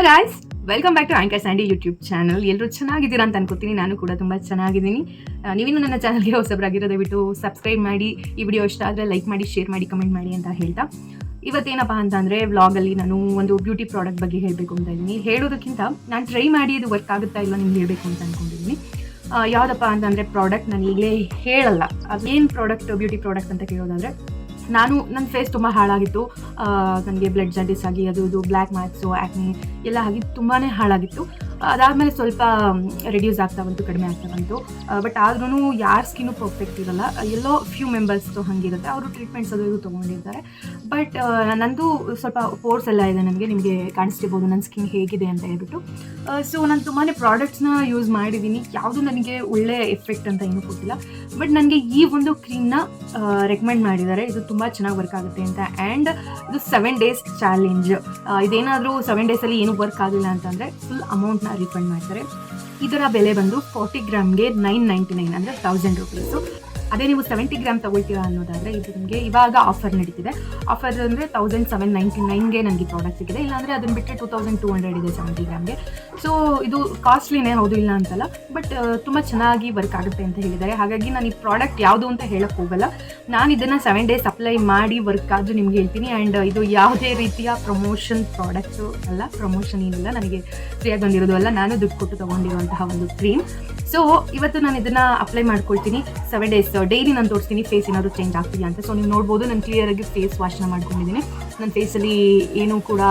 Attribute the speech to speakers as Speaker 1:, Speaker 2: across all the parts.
Speaker 1: Guys, welcome back to anchor Sandy YouTube channel. ಎಲ್ಲರೂ ಚೆನ್ನಾಗಿದ್ದೀರಾ ಅಂತ ಅನ್ಕೋತೀನಿ. ನಾನು ಕೂಡ ತುಂಬ ಚೆನ್ನಾಗಿದ್ದೀನಿ. ನೀವಿನ್ನೂ ನನ್ನ ಚಾನಲ್ಗೆ ಹೊಸಬರಾಗಿರೋ ದಯವಿಟ್ಟು ಸಬ್ಸ್ಕ್ರೈಬ್ ಮಾಡಿ, ಈ ವಿಡಿಯೋ ಇಷ್ಟ ಆದರೆ ಲೈಕ್ ಮಾಡಿ, ಶೇರ್ ಮಾಡಿ, ಕಮೆಂಟ್ ಮಾಡಿ ಅಂತ ಹೇಳ್ತಾ, ಇವತ್ತೇನಪ್ಪ ಅಂತಂದರೆ ವ್ಲಾಗಲ್ಲಿ ನಾನು ಒಂದು ಬ್ಯೂಟಿ ಪ್ರಾಡಕ್ಟ್ ಬಗ್ಗೆ ಹೇಳಬೇಕು ಅಂತ ಇದ್ದೀನಿ. ಹೇಳೋದಕ್ಕಿಂತ ನಾನು ಟ್ರೈ ಮಾಡಿ ಇದು ವರ್ಕ್ ಆಗುತ್ತಾ ಇಲ್ಲ ನಿಮ್ಗೆ ಹೇಳಬೇಕು ಅಂತ ಅಂದ್ಕೊಂಡಿದ್ದೀನಿ. ಯಾವುದಪ್ಪ ಅಂತಂದರೆ ಪ್ರಾಡಕ್ಟ್ ನಾನು ಈಗಲೇ ಹೇಳಲ್ಲ. ಅದು ಏನು ಪ್ರಾಡಕ್ಟ್, ಬ್ಯೂಟಿ ಪ್ರಾಡಕ್ಟ್ ಅಂತ ಕೇಳೋದಾದರೆ, ನನ್ನ ಫೇಸ್ ತುಂಬ ಹಾಳಾಗಿತ್ತು. ನನಗೆ ಬ್ಲಡ್ ಜಾಂಡಿಸ್ ಆಗಿ ಅದು ಬ್ಲ್ಯಾಕ್ ಮಾರ್ಕ್ಸು, ಆ್ಯಕ್ನಿ ಎಲ್ಲ ಆಗಿ ತುಂಬಾ ಹಾಳಾಗಿತ್ತು. ಅದಾದಮೇಲೆ ಸ್ವಲ್ಪ ರಿಡ್ಯೂಸ್ ಆಗ್ತಾ ಬಂತು, ಕಡಿಮೆ ಆಗ್ತಾ ಬಂತು. ಬಟ್ ಆದ್ರೂ ಯಾರ ಸ್ಕಿನ್ನು ಪರ್ಫೆಕ್ಟ್ ಇರಲ್ಲ. ಎಲ್ಲೋ ಫ್ಯೂ ಮೆಂಬರ್ಸ್ದು ಹಾಗಿರುತ್ತೆ. ಅವರು ಟ್ರೀಟ್ಮೆಂಟ್ಸ್ ಅದು ಇದು ತೊಗೊಂಡಿರ್ತಾರೆ. ಬಟ್ ನಂದು ಸ್ವಲ್ಪ ಪೋರ್ಸ್ ಎಲ್ಲ ಇದೆ, ನಿಮಗೆ ಕಾಣಿಸ್ತಿರ್ಬೋದು ನನ್ನ ಸ್ಕಿನ್ ಹೇಗಿದೆ ಅಂತ ಹೇಳ್ಬಿಟ್ಟು. ಸೊ ನಾನು ತುಂಬಾ ಪ್ರಾಡಕ್ಟ್ಸ್ನ ಯೂಸ್ ಮಾಡಿದ್ದೀನಿ. ಯಾವುದು ನನಗೆ ಒಳ್ಳೆ ಎಫೆಕ್ಟ್ ಅಂತ ಏನೂ ಕೊಟ್ಟಿಲ್ಲ. ಬಟ್ ನನಗೆ ಈ ಒಂದು ಕ್ರೀಮ್ನ ರೆಕಮೆಂಡ್ ಮಾಡಿದ್ದಾರೆ. ಇದು ತುಂಬ ಚೆನ್ನಾಗಿ ವರ್ಕ್ ಆಗುತ್ತೆ ಅಂತ. ಆ್ಯಂಡ್ ಇದು 7 days ಚಾಲೆಂಜ್. ಇದೇನಾದರೂ 7 days ಏನು ವರ್ಕ್ ಆಗಿಲ್ಲ ಅಂತಂದರೆ ಫುಲ್ ಅಮೌಂಟ್ನ ರಿಫಂಡ್ ಮಾಡ್ತಾರೆ. ಇದರ ಬೆಲೆ ಬಂದು 40 ಗ್ರಾಮ್ಗೆ 999, ಅಂದರೆ 1000 ರೂಪೀಸು. ಅದೇ ನೀವು 70 ಗ್ರಾಮ್ ತೊಗೊಳ್ತೀರಾ ಅನ್ನೋದಾದರೆ ಇದು ನಿಮಗೆ ಇವಾಗ ಆಫರ್ ನಡೀತಿದೆ. ಆಫರ್ ಅಂದರೆ 1799ಗೆ ನನಗೆ ಪ್ರಾಡಕ್ಟ್ ಸಿಗಿದೆ. ಇಲ್ಲಾಂದರೆ ಅದನ್ನು ಬಿಟ್ಟರೆ 2200 ಇದೆ 70 ಗ್ರಾಮ್ಗೆ. ಸೊ ಇದು ಕಾಸ್ಟ್ಲಿನೇ, ಹೌದು ಇಲ್ಲ ಅಂತಲ್ಲ, ಬಟ್ ತುಂಬ ಚೆನ್ನಾಗಿ ವರ್ಕ್ ಆಗುತ್ತೆ ಅಂತ ಹೇಳಿದ್ದಾರೆ. ಹಾಗಾಗಿ ನಾನು ಈ ಪ್ರಾಡಕ್ಟ್ ಯಾವುದು ಅಂತ ಹೇಳಕ್ಕೆ ಹೋಗಲ್ಲ. ನಾನು ಇದನ್ನು 7 days ಅಪ್ಲೈ ಮಾಡಿ ವರ್ಕ್ ಆದರೂ ನಿಮ್ಗೆ ಹೇಳ್ತೀನಿ. ಆ್ಯಂಡ್ ಇದು ಯಾವುದೇ ರೀತಿಯ ಪ್ರಮೋಷನ್ ಪ್ರಾಡಕ್ಟು ಅಲ್ಲ, ಪ್ರಮೋಷನ್ ಏನಿಲ್ಲ, ನನಗೆ ಫ್ರೀಯಾಗಿ ಬಂದಿರೋದು ಅಲ್ಲ, ನಾನು ದುಡ್ಡು ಕೊಟ್ಟು ತೊಗೊಂಡಿರುವಂತಹ ಒಂದು ಕ್ರೀಮ್. ಸೊ ಇವತ್ತು ನಾನು ಇದನ್ನು ಅಪ್ಲೈ ಮಾಡ್ಕೊಳ್ತೀನಿ 7 days. ಡೈಲಿ ನಾನು ತೋರಿಸ್ತೀನಿ ಫೇಸ್ ಏನಾದರೂ ಚೇಂಜ್ ಆಗ್ತಿದೆಯಾ ಅಂತ. ಸೊ ನೀವು ನೋಡ್ಬೋದು, ನಾನು ಕ್ಲಿಯರಾಗಿ ಫೇಸ್ ವಾಶ್ನ ಮಾಡ್ಕೊಂಡಿದ್ದೀನಿ. ನನ್ನ ಫೇಸಲ್ಲಿ ಏನೂ ಕೂಡ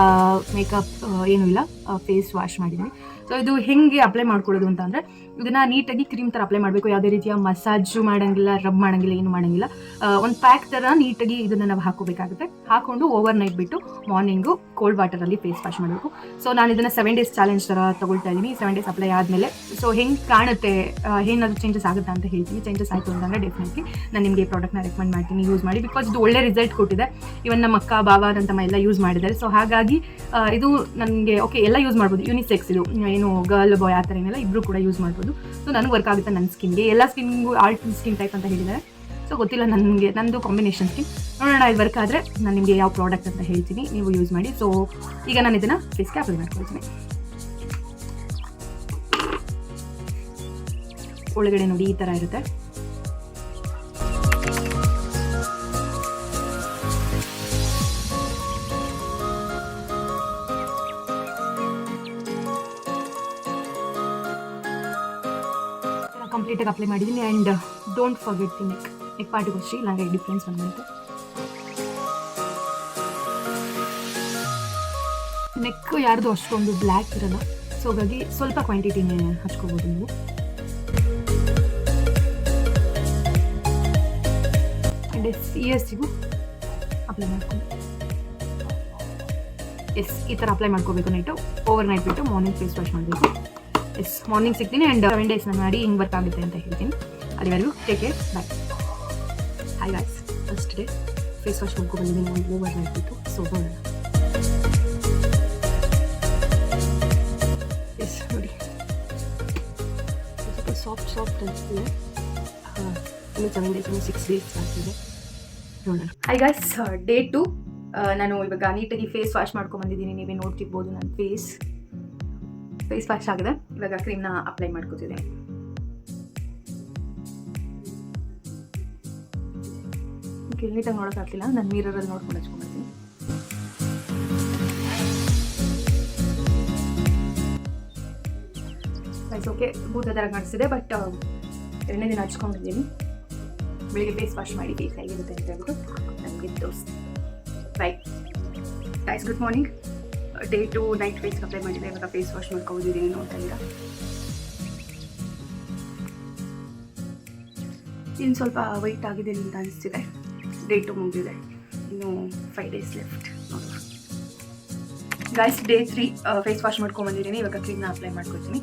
Speaker 1: ಮೇಕಪ್ ಏನೂ ಇಲ್ಲ, ಫೇಸ್ ವಾಶ್ ಮಾಡಿದ್ದೀನಿ. ಸೊ ಇದು ಹೇಗೆ ಅಪ್ಲೈ ಮಾಡ್ಕೊಳ್ಳೋದು ಅಂತ ಅಂದರೆ, ಇದನ್ನು ನೀಟಾಗಿ ಕ್ರೀಮ್ ಥರ ಅಪ್ಲೈ ಮಾಡಬೇಕು. ಯಾವುದೇ ರೀತಿಯ ಮಸಾಜು ಮಾಡೋಂಗಿಲ್ಲ, ರಬ್ ಮಾಡೋಂಗಿಲ್ಲ, ಏನು ಮಾಡೋಂಗಿಲ್ಲ. ಒಂದು ಪ್ಯಾಕ್ ಥರ ನೀಟಾಗಿ ಇದನ್ನು ನಾವು ಹಾಕೋಬೇಕಾಗುತ್ತೆ. ಹಾಕ್ಕೊಂಡು ಓವರ್ ನೈಟ್ ಬಿಟ್ಟು ಮಾರ್ನಿಂಗು ಕೋಲ್ಡ್ ವಾಟರಲ್ಲಿ ಫೇಸ್ ವಾಶ್ ಮಾಡಬೇಕು. ಸೊ ನಾನು ಇದನ್ನು 7 days ಚಾಲೆಂಜ್ ಥರ ತೊಗೊಳ್ತಾ ಇದ್ದೀನಿ. 7 days ಅಪ್ಲೈ ಆದಮೇಲೆ ಸೊ ಹೆಂಗೆ ಕಾಣುತ್ತೆ, ಏನಾದರೂ ಚೇಂಜಸ್ ಆಗುತ್ತಾ ಅಂತ ಹೇಳ್ತೀನಿ. ಚೇಂಜಸ್ ಆಯಿತು ಅಂತಂದರೆ ಡೆಫಿನೆಟ್ಲಿ ನಾನು ನಿಮಗೆ ಈ ಪ್ರಾಡಕ್ಟ್ನ ರೆಕಮೆಂಡ್ ಮಾಡ್ತೀನಿ, ಯೂಸ್ ಮಾಡಿ. ಬಿಕಾಸ್ ಇದು ಒಳ್ಳೆ ರಿಸಲ್ಟ್ ಕೊಟ್ಟಿದೆ. ಇವನ್ ನಮ್ಮ ಅಕ್ಕ, ಬಾವ, ನನ್ನ ತಮ್ಮ ಎಲ್ಲ ಯೂಸ್ ಮಾಡಿದ್ದಾರೆ. ಸೊ ಹಾಗಾಗಿ ಇದು ನನಗೆ ಓಕೆ, ಎಲ್ಲ ಯೂಸ್ ಮಾಡ್ಬೋದು. ಯೂನಿಸೆಕ್ಸ್ ಇದು, ಏನು ಗರ್ಲ್ ಬಾಯ್ ಆ ಥರ ಏನೆಲ್ಲ ಇಬ್ಬರು ಕೂಡ ಯೂಸ್ ಮಾಡ್ಬೋದು. ಸೊ ನನಗೆ ವರ್ಕ್ ಆಗುತ್ತೆ ನನ್ನ ಸ್ಕಿನ್ಗೆ. ಎಲ್ಲ ಸ್ಕಿನ್ಗೂ ಆಲ್ಟ್ ಸ್ಕಿನ್ ಟೈಪ್ ಅಂತ ಹೇಳಿದ್ದಾರೆ. ಸೊ ಗೊತ್ತಿಲ್ಲ ನನಗೆ, ನಂದು ಕಾಂಬಿನೇಷನ್ ಸ್ಕಿನ್. ನೋಡೋಣ ಇದು ವರ್ಕ್ ಆದರೆ ನಾನು ನಿಮಗೆ ಯಾವ ಪ್ರಾಡಕ್ಟ್ ಅಂತ ಹೇಳ್ತೀನಿ, ನೀವು ಯೂಸ್ ಮಾಡಿ. ಸೊ ಈಗ ನಾನು ಇದನ್ನು ಫೇಸ್ಗೆ ಅಪ್ಲೈ ಮಾಡ್ಕೊಳ್ತೀನಿ. ಒಳಗಡೆ ನೋಡಿ ಈ ಥರ ಇರುತ್ತೆ. ಕಂಪ್ಲೀಟಾಗಿ ಅಪ್ಲೈ ಮಾಡಿದ್ದೀನಿ. And don't forget the neck ಪಾರ್ಟಿಗೆ ಅಷ್ಟೇ, ಇಲ್ಲಾಂದರೆ ಡಿಫ್ರೆನ್ಸ್ ಬಂದ್ಬಿಟ್ಟು. ನೆಕ್ ಯಾರ್ದು ಅಷ್ಟೊಂದು ಬ್ಲ್ಯಾಕ್ ಇರಲ್ಲ. ಸೊ ಹಾಗಾಗಿ ಸ್ವಲ್ಪ ಕ್ವಾಂಟಿಟಿನೇ ಹಚ್ಕೋಬೋದು ನೀವು. ಆ್ಯಂಡ್ ಇಯರ್ಸಿಗೂ ಅಪ್ಲೈ ಮಾಡ್ಕೊಂಡು ಈ ಥರ ಅಪ್ಲೈ ಮಾಡ್ಕೋಬೇಕು. ನೈಟು ಓವರ್ ನೈಟ್ ಬಿಟ್ಟು ಮಾರ್ನಿಂಗ್ ಫೇಸ್ ವಾಶ್ ಮಾಡಬೇಕು. ಮಾರ್ನಿಂಗ್ ಸಿಗ್ತೀನಿ. ಆ್ಯಂಡ್ 7 days ನಾನು ಮಾಡಿ ಹಿಂಗೆ ವರ್ಕ್ ಆಗುತ್ತೆ ಅಂತ ಹೇಳ್ತೀನಿ. ಅಲ್ಲಿವರೆಗೂ take care, bye. Hi guys, first day face wash ಮಾಡ್ಕೊಬಂದಿದ್ದೀನಿ ಒಂದು ಓವರ್ ನೈಟ್ ಬಿಟ್ಟು. ಸೊ ನೋಡೋಣ. ನೋಡಿ ಸ್ವಲ್ಪ ಸಾಫ್ಟ್ ಅನಿಸ್ತಿದೆ. ಇನ್ನು 7 days, ಇನ್ನು 6 days ಆಗ್ತಿದೆ. ನೋಡೋಣ. Hi guys, day 2. ನಾನು ಇವಾಗ ನೀಟಾಗಿ ಫೇಸ್ ವಾಶ್ ಮಾಡ್ಕೊಂಬಂದಿದ್ದೀನಿ. ನೀವೇ ನೋಡ್ತಿರ್ಬೋದು ನನ್ನ ಫೇಸ್ ವಾಶ್ ಆಗಿದೆ. ಇವಾಗ ಕ್ರೀಮ್ನ ಅಪ್ಲೈ ಮಾಡ್ಕೋತಿದ್ದೆ. ನೀಟಾಗಿ ನೋಡೋಕ್ಕಾಗ್ತಿಲ್ಲ, ನಾನು ಮಿರರಲ್ಲಿ ನೋಡ್ಕೊಂಡು ಹಚ್ಕೊಂಡ್ಬರ್ತೀನಿ. ಓಕೆ, ಭೂತ ಥರ ಕಾಣಿಸ್ತಿದೆ. ಬಟ್ 2ನೇ ದಿನ ಹಚ್ಕೊಂಡಿದ್ದೀನಿ. ಬೆಳಿಗ್ಗೆ ಫೇಸ್ ವಾಶ್ ಮಾಡಿ ಫೇಸ್ ಹೇಗಿರುತ್ತೆ ಅಂತ ಹೇಳ್ಬಿಟ್ಟು ನನಗೆ ತೋರಿಸಿ. Bye guys, good morning. Day 2 night face apply ಮಾಡಿದೆ. ಇವಾಗ ಫೇಸ್ ವಾಶ್ ಮಾಡ್ಕೊಂಡಿದ್ದೀನಿ. ನೋಡ್ತಾ ಇದ್ದೀರಾ, ಇನ್ನು ಸ್ವಲ್ಪ ವೈಟ್ ಆಗಿದೆ ಅಂತ ಅನಿಸ್ತಿದೆ. ಡೇ 2 ಮುಗಿದಿದೆ, ಇನ್ನು 5 days left. Guys, day 3 face wash ಮಾಡ್ಕೊಂಡ್ಬಂದಿದ್ದೀನಿ. ಇವಾಗ ಕ್ರೀಮ್ನ ಅಪ್ಲೈ ಮಾಡ್ಕೊತೀನಿ.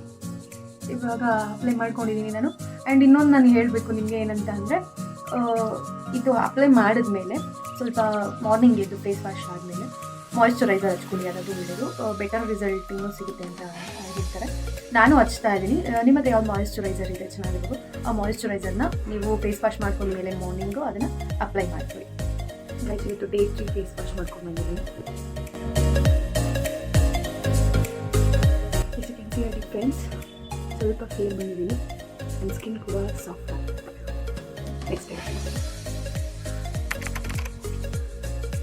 Speaker 1: ಇವಾಗ ಅಪ್ಲೈ ಮಾಡ್ಕೊಂಡಿದ್ದೀನಿ ನಾನು. ಆ್ಯಂಡ್ ಇನ್ನೊಂದು ನಾನು ಹೇಳಬೇಕು ನಿಮಗೆ ಏನಂತ ಅಂದರೆ, ಇದು ಅಪ್ಲೈ ಮಾಡಿದ್ಮೇಲೆ ಸ್ವಲ್ಪ ಮಾರ್ನಿಂಗ್ ಎದ್ದು ಫೇಸ್ ವಾಶ್ ಆದಮೇಲೆ ಮಾಯಿಶ್ಚರೈಸರ್ ಹಚ್ಕೊಳ್ಳಿ. ಅದದು ಒಳ್ಳೆಯದು, ಬೆಟರ್ ರಿಸಲ್ಟ್ ಇನ್ನೂ ಸಿಗುತ್ತೆ ಅಂತ ಹೇಳ್ತಾರೆ. ನಾನು ಹಚ್ತಾ ಇದ್ದೀನಿ. ನಿಮ್ಮ ಹತ್ರ ಯಾವ್ದು ಮಾಯಿಶ್ಚರೈಸರ್ ಇದೆ ಚೆನ್ನಾಗಿರೋದು, ಆ ಮಾಯಿಶ್ಚರೈಸರ್ನ ನೀವು ಫೇಸ್ ವಾಶ್ ಮಾಡ್ಕೊಂಡ್ಮೇಲೆ ಮಾರ್ನಿಂಗು ಅದನ್ನು ಅಪ್ಲೈ ಮಾಡ್ಕೊಳ್ಳಿ. ಇವತ್ತು ಡೇ 3 ಫೇಸ್ ವಾಶ್ ಮಾಡ್ಕೊಂಡು ಬಂದಿದ್ದೀನಿ. ಫ್ರೆಂಡ್ಸ್, ಸ್ವಲ್ಪ ಫೇರ್ ಬಂದಿದ್ದೀನಿ. ನನ್ನ ಸ್ಕಿನ್ ಕೂಡ ಸಾಫ್ಟ್ ಆಗಿದೆ. ನೆಕ್ಸ್ಟ್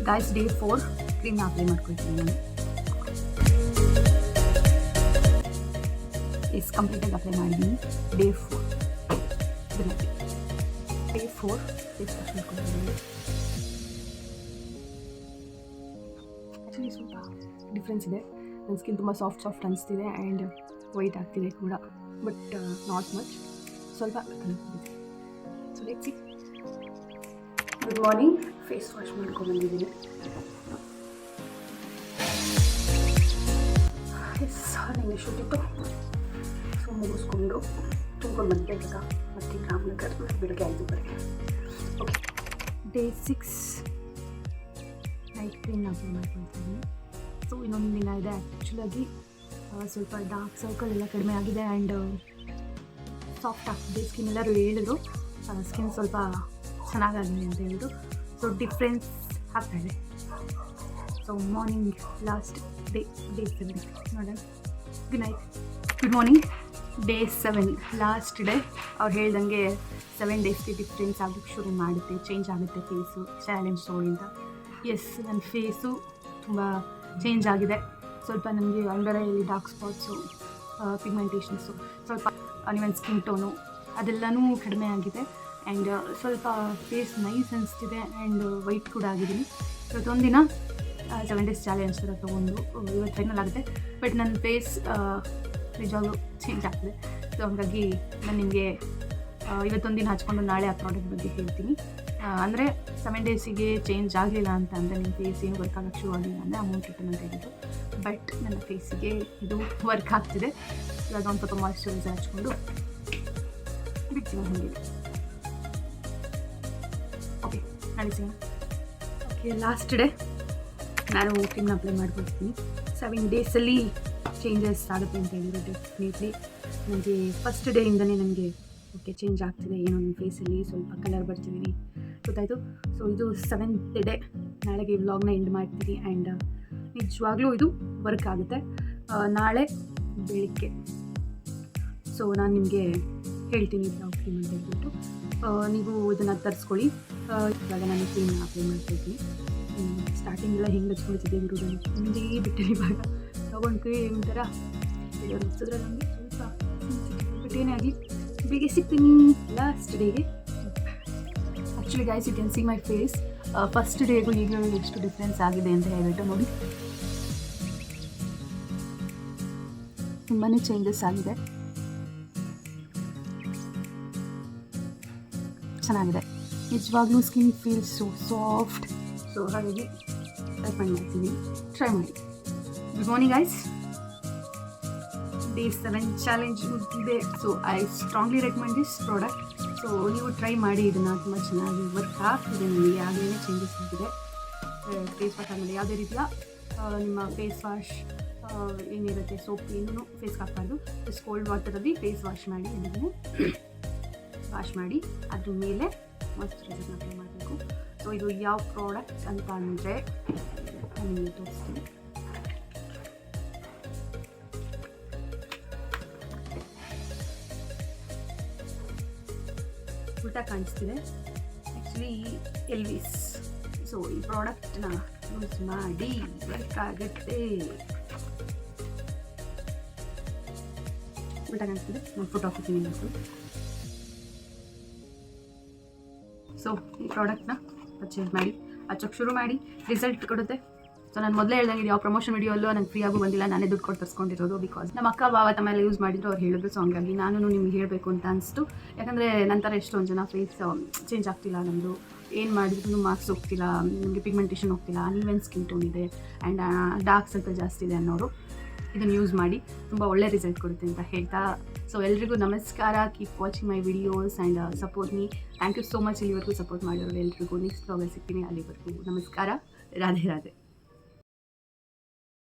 Speaker 1: ಗಾಯ್ಸ್, ಡೇ 4 ಕ್ರೀಮ್ನ ಅಪ್ಲೈ ಮಾಡ್ಕೊಳ್ತೀನಿ ನಾನು. ಕಂಪ್ಲೀಟಾಗಿ ಅಪ್ಲೈ ಮಾಡಿದ್ದೀನಿ. ಡೇ 4 ಫೇಸ್ ವಾಶ್ ಮಾಡ್ಕೊಳ್ತೀನಿ. ಆ್ಯಕ್ಚುಲಿ ಸ್ವಲ್ಪ ಡಿಫ್ರೆನ್ಸ್ ಇದೆ. ನನ್ನ ಸ್ಕಿನ್ ತುಂಬ ಸಾಫ್ಟ್ ಅನಿಸ್ತಿದೆ ಆ್ಯಂಡ್ ವೈಟ್ ಆಗ್ತಿದೆ ಕೂಡ, ಬಟ್ ನಾಟ್ ಮಚ್, ಸ್ವಲ್ಪ ಕಲಿತಿದೆ. So let's see. Good morning. Face wash ಮಾಡ್ಕೊಂಡ್ಬಂದಿದ್ದೀನಿ. ನನಗೆ ಶೂಟಿತ್ತು, ಸೊ ಮುಗಿಸ್ಕೊಂಡು ತುಂಬ್ಕೊಂಡು ಬಂದಿದ್ದೆ ಈಗ ಮತ್ತು ರಾಮನಗರ್ ಬೆಳಗ್ಗೆ 5:30. ಓಕೆ, ಡೇ 6 ನೈಟ್ ಕ್ರೀಮ್ನ ಅಪ್ಲೈ ಮಾಡ್ಕೊಳ್ತೀನಿ. ಸೊ ಇನ್ನೊಂದು ದಿನ ಇದೆ. ಆ್ಯಕ್ಚುಲಾಗಿ ಸ್ವಲ್ಪ ಡಾರ್ಕ್ ಸರ್ಕಲ್ ಎಲ್ಲ ಕಡಿಮೆ ಆಗಿದೆ ಆ್ಯಂಡ್ ಸಾಫ್ಟ್ ಆಗ್ತಿದೆ ಸ್ಕಿನ್. ಎಲ್ಲರೂ ಹೇಳಿದ್ರು ಸ್ಕಿನ್ ಸ್ವಲ್ಪ ಚೆನ್ನಾಗಾಗಿದೆ ಅಂತ ಹೇಳಿದ್ರು. ಸೊ ಡಿಫ್ರೆನ್ಸ್ ಆಗ್ತಾಯಿದೆ. ಸೊ ಮಾರ್ನಿಂಗ್ ಲಾಸ್ಟ್ ಡೇ 7 ನೋಡೋಣ. Good night. Good morning. Day 7 last day. ಅವ್ರು ಹೇಳ್ದಂಗೆ 7 ಡೇಸ್ಗೆ ಡಿಫ್ರೆನ್ಸ್ ಆಗೋಕ್ಕೆ ಶುರು ಮಾಡುತ್ತೆ, ಚೇಂಜ್ ಆಗುತ್ತೆ ಫೇಸು ಚಾಲೆಂಜ್ ಶೋಯಿಂದ. ಎಸ್, ನನ್ನ ಫೇಸು ತುಂಬ ಚೇಂಜ್ ಆಗಿದೆ. ಸ್ವಲ್ಪ ನನಗೆ ಅಂಡರ್ ಐಯಲ್ಲಿ ಡಾರ್ಕ್ ಸ್ಪಾಟ್ಸು, ಪಿಗ್ಮೆಂಟೇಷನ್ಸು, ಸ್ವಲ್ಪ ಅನ್ಇವನ್ ಸ್ಕಿನ್ ಟೋನು ಅದೆಲ್ಲನೂ ಕಡಿಮೆ ಆಗಿದೆ ಆ್ಯಂಡ್ ಸ್ವಲ್ಪ ಫೇಸ್ ನೈಸ್ ಅನಿಸ್ತಿದೆ ಆ್ಯಂಡ್ ವೈಟ್ ಕೂಡ ಆಗಿದ್ದೀನಿ. ಇವತ್ತೊಂದು ದಿನ 7 ಡೇಸ್ ಚಾಲೆಂಜ್ ಥರ ತೊಗೊಂಡು ಇವತ್ತು ಫೈನಲ್ ಆಗುತ್ತೆ. ಬಟ್ ನನ್ನ ಫೇಸ್ ನಿಜವಾಗ್ಲೂ ಚೇಂಜ್ ಆಗ್ತಿದೆ. ಸೊ ಹಾಗಾಗಿ ನಾನು ನಿಮಗೆ ಇವತ್ತೊಂದು ದಿನ ಹಚ್ಕೊಂಡು ನಾಳೆ ಆ ಪ್ರಾಡಕ್ಟ್ ಬಗ್ಗೆ ಹೇಳ್ತೀನಿ. ಅಂದರೆ 7 ಡೇಸಿಗೆ ಚೇಂಜ್ ಆಗಲಿಲ್ಲ ಅಂತ ಅಂದರೆ ನಿಮ್ಮ ಫೇಸ್ ಏನು ವರ್ಕ್ ಆಗೋಕ್ಕೆ ಶುರು ಆಗಲಿಲ್ಲ ಅಂದರೆ ಅಮೌಂಟ್ ರಿಟರ್ನ್ ಅಂತ ಹೇಳಿದ್ದು. ಬಟ್ ನನ್ನ ಫೇಸಿಗೆ ಇದು ವರ್ಕ್ ಆಗ್ತಿದೆ. ಇವಾಗ ಒಂದು ಸ್ವಲ್ಪ ಮಾಯ್ಶ್ಚರೈಸರ್ ಹಚ್ಕೊಂಡು ಬಿಡ್ತೀನಿ ಹಾಗೆ. ಓಕೆ, ನಡೆಸಿ. ಓಕೆ, ಲಾಸ್ಟ್ ಡೇ ನಾನು ಕ್ರೀಮ್ನ ಅಪ್ಲೈ ಮಾಡ್ಕೊಳ್ತೀನಿ. 7 ಡೇಸಲ್ಲಿ ಚೇಂಜಸ್ ಆಗುತ್ತೆ ಅಂತ ಹೇಳಿದ್ರು. ಡೆಫಿನೆಟ್ಲಿ ನನಗೆ ಫಸ್ಟ್ ಡೇಯಿಂದನೇ ನನಗೆ ಓಕೆ ಚೇಂಜ್ ಆಗ್ತಿದೆ. ಏನೋ ನನ್ನ ಫೇಸಲ್ಲಿ ಸ್ವಲ್ಪ ಕಲರ್ ಬರ್ತಿದ್ದೀನಿ ಗೊತ್ತಾಯಿತು. ಸೊ ಇದು 7th ಡೇ. ನಾಳೆಗೆ ವ್ಲಾಗ್ನ ಎಂಡ್ ಮಾಡ್ತೀನಿ ಆ್ಯಂಡ್ ನಿಜವಾಗ್ಲೂ ಇದು ವರ್ಕ್ ಆಗುತ್ತೆ. ನಾಳೆ ಬೆಳಿಗ್ಗೆ ಸೊ ನಾನು ನಿಮಗೆ ಹೇಳ್ತೀನಿ ಯಾವ ಕ್ರೀಮ್ ಅಂತ ಹೇಳ್ಬಿಟ್ಟು ನೀವು ಇದನ್ನು ತರಿಸ್ಕೊಳ್ಳಿ. ಇವಾಗ ನಾನು ಕ್ರೀಮ್ನ ಅಪ್ಲೈ ಮಾಡ್ತಾಯಿದ್ದೀನಿ. ಸ್ಟಾರ್ಟಿಂಗೆಲ್ಲ ಹೆಂಗೆ ಹಚ್ಕೊಳ್ತಿದ್ದೆ ಇರೋದನ್ನು ಹಿಂದೆ ಬಿಟ್ಟರೆ ಇವಾಗ ತಗೊಂಡು ಕ್ರೀಮ್ ಥರ ಹಚ್ಚಿದ್ರೆ ನನಗೆ ಸ್ವಲ್ಪ ಬಟ್ ಏನೇ ಆಗಲಿ ಬೇಗ ಸಿಗ್ತೀನಿ ಲಾಸ್ಟ್ ಡೇಗೆ. Actually guys, you can see my face first ಡೇಗೂ ಈಗಲೂ ಎಷ್ಟು ಡಿಫ್ರೆನ್ಸ್ ಆಗಿದೆ ಅಂತ ಹೇಳ್ಬಿಟ್ಟು ನೋಡಿ. ತುಂಬಾ ಚೇಂಜಸ್ ಆಗಿದೆ, ಚೆನ್ನಾಗಿದೆ ನಿಜವಾಗ್ಲೂ. Skin feels so soft. So ಹಾಗಾಗಿ ರೆಕಮೆಂಡ್ ಮಾಡ್ತೀನಿ, ಟ್ರೈ ಮಾಡಿ. Good morning guys. Day 7 challenge ಮುಗಿದಿದೆ. So I strongly recommend this product. So ನೀವು ಟ್ರೈ ಮಾಡಿ, ಇದನ್ನು ತುಂಬ ಚೆನ್ನಾಗಿ ವರ್ಕ್ ಆಗ್ತಿದೆ. ನನಗೆ ಯಾವುದೇ ಚೇಂಜಸ್ ಆಗಿದೆ. ಫೇಸ್ ವಾಶ್ ಆದಮೇಲೆ ಯಾವುದೇ ರೀತಿಯ ನಿಮ್ಮ ಫೇಸ್ ವಾಶ್ ಏನಿರುತ್ತೆ ಸೋಪ್ ಏನೂ ಫೇಸ್ಗೆ ಹಾಕಬಾರ್ದು. ಜಸ್ಟ್ ಕೋಲ್ಡ್ ವಾಟರಲ್ಲಿ ಫೇಸ್ ವಾಶ್ ಮಾಡಿ, ಅದನ್ನು ವಾಶ್ ಮಾಡಿ ಅದ್ರ ಮೇಲೆ ಮಾಯ್ಶ್ಚರೈಸರ್ನ ಅಪ್ಲೈ ಮಾಡಬೇಕು. ಸೊ ಇದು ಯಾವ ಪ್ರಾಡಕ್ಟ್ ಅಂತ ಅಂದರೆ ನಾನು ನಿಮಗೆ ತೋರಿಸ್ತೀನಿ. ಉಲ್ಟಾ ಕಾಣಿಸ್ತಿದೆ. ಆ್ಯಕ್ಚುಲಿ ಎಲ್ವಿಸ್. ಸೊ ಈ ಪ್ರಾಡಕ್ಟ್ನ ಯೂಸ್ ಮಾಡಿ ವರ್ಕ್ ಆಗುತ್ತೆ. ಉಲ್ಟಾ ಕಾಣಿಸ್ತಿದೆ, ನಾನು ಫೋಟೋ ಹಾಕ್ತೀನಿ నాకు. ಸೊ ಈ ಪ್ರಾಡಕ್ಟ್ನ ಪರ್ಚೇಸ್ ಮಾಡಿ ಹಚ್ಚೋಕ್ಕೆ ಶುರು ಮಾಡಿ, ರಿಸಲ್ಟ್ ಕೊಡುತ್ತೆ. ಸೊ ನಾನು ಮೊದಲೇ ಹೇಳ್ದಂಗೆ ಯಾವ ಪ್ರಮೋಷನ್ ವಿಡಿಯೋಲ್ಲೂ ನನಗೆ ಫ್ರೀಯಾಗೂ ಬಂದಿಲ್ಲ, ನಾನೇ ದುಡ್ಡು ಕೊಟ್ಟು ತರಿಸ್ಕೊಂಡಿರೋದು. ಬಿಕಾಸ್ ನಮ್ಮ ಅಕ್ಕ ಬಾವ ತಮ್ಮೆಲ್ಲ ಯೂಸ್ ಮಾಡಿದ್ರು, ಅವ್ರು ಹೇಳಿದ್ರು. ಸೊ ಹಂಗಾಗಿ ನಾನು ನಿಮ್ಗೆ ಹೇಳಬೇಕು ಅಂತ ಅನಿಸ್ತು. ಯಾಕಂದರೆ ನಂತರ ಎಷ್ಟೊಂದು ಜನ ಫೇಸ್ ಚೇಂಜ್ ಆಗ್ತಿಲ್ಲ, ನಮ್ಮದು ಏನು ಮಾಡಿದ್ರು ಮಾರ್ಕ್ಸ್ ಹೋಗ್ತಿಲ್ಲ, ನಮಗೆ ಪಿಗ್ಮೆಂಟೇಷನ್ ಹೋಗ್ತಿಲ್ಲ, ಅನ್ಇವನ್ ಸ್ಕಿನ್ ಟೋನ್ ಇದೆ ಆ್ಯಂಡ್ ಡಾರ್ಕ್ ಸರ್ಕಲ್ ಜಾಸ್ತಿ ಇದೆ ಅನ್ನೋರು ಇದನ್ನು ಯೂಸ್ ಮಾಡಿ ತುಂಬ ಒಳ್ಳೆ ರಿಸಲ್ಟ್ ಕೊಡುತ್ತೆ ಅಂತ ಹೇಳ್ತಾ, ಸೊ ಎಲ್ರಿಗೂ ನಮಸ್ಕಾರ. Keep watching my videos and support me. Thank you so much ಇಲ್ಲಿವರೆಗೂ ಸಪೋರ್ಟ್ ಮಾಡಿರೋರು ಎಲ್ರಿಗೂ. ನೆಕ್ಸ್ಟ್ ವ್ಲಾಗಲ್ಲಿ ಸಿಗ್ತೀನಿ. ಅಲ್ಲಿವರೆಗೂ ನಮಸ್ಕಾರ. ರಾಧೆ ರಾಧೆ.